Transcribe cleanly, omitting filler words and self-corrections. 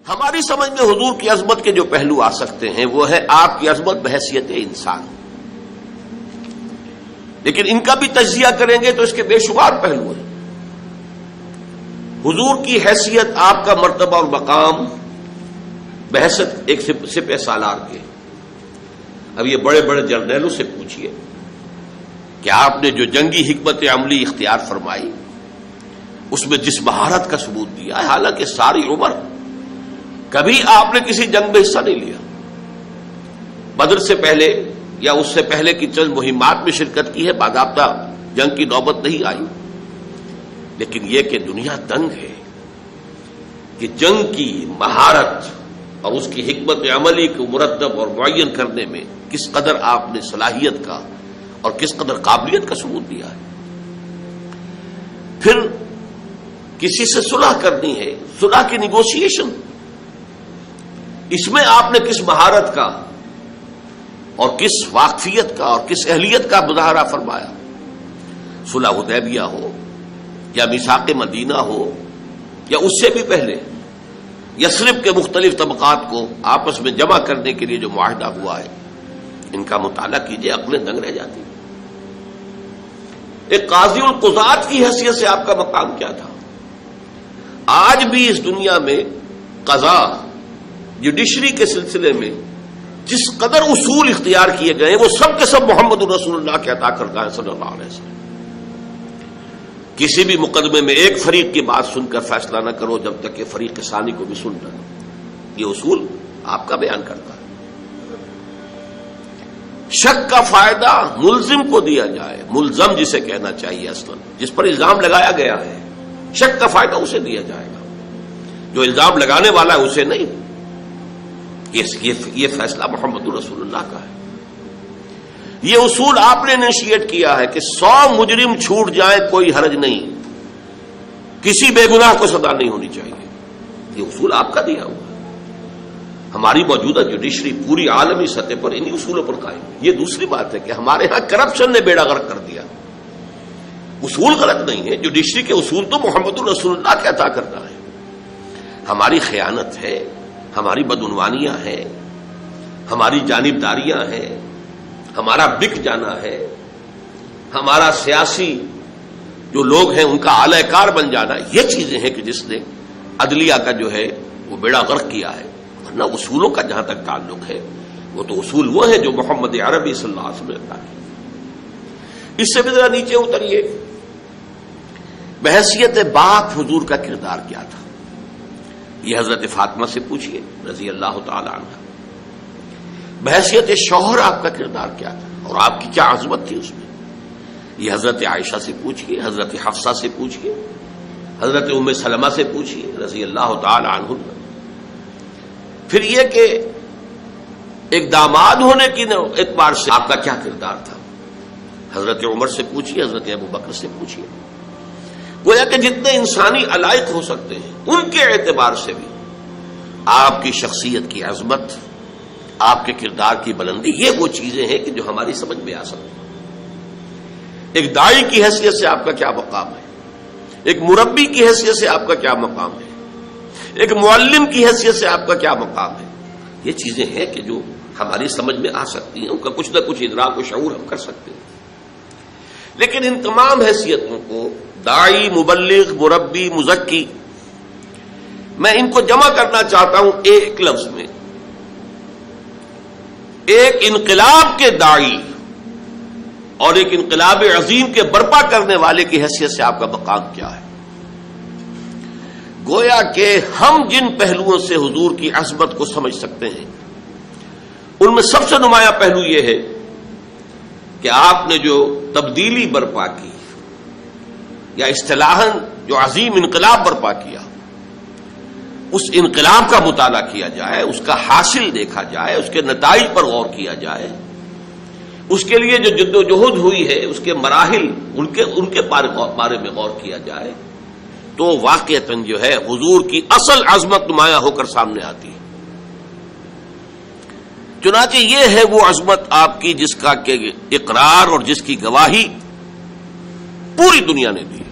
ہماری سمجھ میں حضور کی عظمت کے جو پہلو آ سکتے ہیں وہ ہے آپ کی عظمت بحیثیت انسان، لیکن ان کا بھی تجزیہ کریں گے تو اس کے بے شمار پہلو ہیں۔ حضور کی حیثیت، آپ کا مرتبہ اور مقام بحیثیت ایک سپہ سالار کے۔ اب یہ بڑے بڑے جرنیلوں سے پوچھئے کہ آپ نے جو جنگی حکمت عملی اختیار فرمائی اس میں جس مہارت کا ثبوت دیا ہے، حالانکہ ساری عمر کبھی آپ نے کسی جنگ میں حصہ نہیں لیا، بدر سے پہلے یا اس سے پہلے کی چند مہمات میں شرکت کی ہے، باضابطہ جنگ کی نوبت نہیں آئی، لیکن یہ کہ دنیا دنگ ہے کہ جنگ کی مہارت اور اس کی حکمت عملی کو مرتب اور معین کرنے میں کس قدر آپ نے صلاحیت کا اور کس قدر قابلیت کا ثبوت دیا ہے۔ پھر کسی سے صلح کرنی ہے، صلح کی نیگوشیشن، اس میں آپ نے کس مہارت کا اور کس واقفیت کا اور کس اہلیت کا مظاہرہ فرمایا۔ صلح حدیبیہ ہو یا میثاق مدینہ ہو یا اس سے بھی پہلے یثرب کے مختلف طبقات کو آپس میں جمع کرنے کے لیے جو معاہدہ ہوا ہے، ان کا مطالعہ کیجئے، عقلیں دنگ رہ جاتی۔ ایک قاضی القضات کی حیثیت سے آپ کا مقام کیا تھا؟ آج بھی اس دنیا میں قضاء جوڈیشری کے سلسلے میں جس قدر اصول اختیار کیے گئے ہیں وہ سب کے سب محمد رسول اللہ کے عطا کردہ ہیں صلی اللہ علیہ وسلم۔ کسی بھی مقدمے میں ایک فریق کی بات سن کر فیصلہ نہ کرو جب تک کہ فریق ثانی کو بھی سن لو، یہ اصول آپ کا بیان کرتا ہے۔ شک کا فائدہ ملزم کو دیا جائے، ملزم جسے کہنا چاہیے اصلا، جس پر الزام لگایا گیا ہے، شک کا فائدہ اسے دیا جائے گا، جو الزام لگانے والا ہے اسے نہیں۔ یہ فیصلہ محمد رسول اللہ کا ہے۔ یہ اصول آپ نے انیشیٹ کیا ہے کہ 100 مجرم چھوٹ جائیں کوئی حرج نہیں، کسی بے گناہ کو سزا نہیں ہونی چاہیے، یہ اصول آپ کا دیا ہوا ہے۔ ہماری موجودہ جوڈیشری پوری عالمی سطح پر انہی اصولوں پر قائم ہے۔ یہ دوسری بات ہے کہ ہمارے ہاں کرپشن نے بیڑا غرق کر دیا، اصول غلط نہیں ہے، جوڈیشری کے اصول تو محمد رسول اللہ کے عطا کرنا ہے۔ ہماری خیانت ہے، ہماری بدعنوانیاں ہیں، ہماری جانبداریاں ہیں، ہمارا بک جانا ہے، ہمارا سیاسی جو لوگ ہیں ان کا اعلی کار بن جانا، یہ چیزیں ہیں کہ جس نے عدلیہ کا جو ہے وہ بیڑا غرق کیا ہے۔ ورنہ اصولوں کا جہاں تک تعلق ہے وہ تو اصول وہ ہیں جو محمد عربی صلی اللہ علیہ وسلم نے عطا کی۔ اس سے بھی ذرا نیچے اتریے، بحیثیت باپ حضور کا کردار کیا تھا؟ یہ حضرت فاطمہ سے پوچھئے رضی اللہ تعالی عنہ۔ بحیثیت شوہر آپ کا کردار کیا تھا اور آپ کی کیا عظمت تھی اس میں؟ یہ حضرت عائشہ سے پوچھئے، حضرت حفصہ سے پوچھئے، حضرت ام سلمہ سے پوچھئے رضی اللہ تعالی عنہ۔ پھر یہ کہ ایک داماد ہونے کی اعتبار سے آپ کا کیا کردار تھا؟ حضرت عمر سے پوچھئے، حضرت ابو بکر سے پوچھئے۔ گویا کہ جتنے انسانی علائق ہو سکتے ہیں ان کے اعتبار سے بھی آپ کی شخصیت کی عظمت، آپ کے کردار کی بلندی، یہ وہ چیزیں ہیں کہ جو ہماری سمجھ میں آ سکتی ہیں۔ ایک داعی کی حیثیت سے آپ کا کیا مقام ہے، ایک مربی کی حیثیت سے آپ کا کیا مقام ہے، ایک معلم کی حیثیت سے آپ کا کیا مقام ہے، یہ چیزیں ہیں کہ جو ہماری سمجھ میں آ سکتی ہیں، ان کا کچھ نہ کچھ ادراک و شعور ہم کر سکتے ہیں۔ لیکن ان تمام حیثیتوں کو، داعی، مبلغ، مربی، مزکی، میں ان کو جمع کرنا چاہتا ہوں ایک لفظ میں۔ ایک انقلاب کے داعی اور ایک انقلاب عظیم کے برپا کرنے والے کی حیثیت سے آپ کا مقام کیا ہے؟ گویا کہ ہم جن پہلوؤں سے حضور کی عظمت کو سمجھ سکتے ہیں ان میں سب سے نمایاں پہلو یہ ہے کہ آپ نے جو تبدیلی برپا کی یا اصطلاحاً جو عظیم انقلاب برپا کیا، اس انقلاب کا مطالعہ کیا جائے، اس کا حاصل دیکھا جائے، اس کے نتائج پر غور کیا جائے، اس کے لیے جو جد و جہد ہوئی ہے اس کے مراحل، ان کے بارے میں غور کیا جائے، تو واقعتاً جو ہے حضور کی اصل عظمت نمایاں ہو کر سامنے آتی ہے۔ چنانچہ یہ ہے وہ عظمت آپ کی جس کا کہ اقرار اور جس کی گواہی پوری دنیا نے دی۔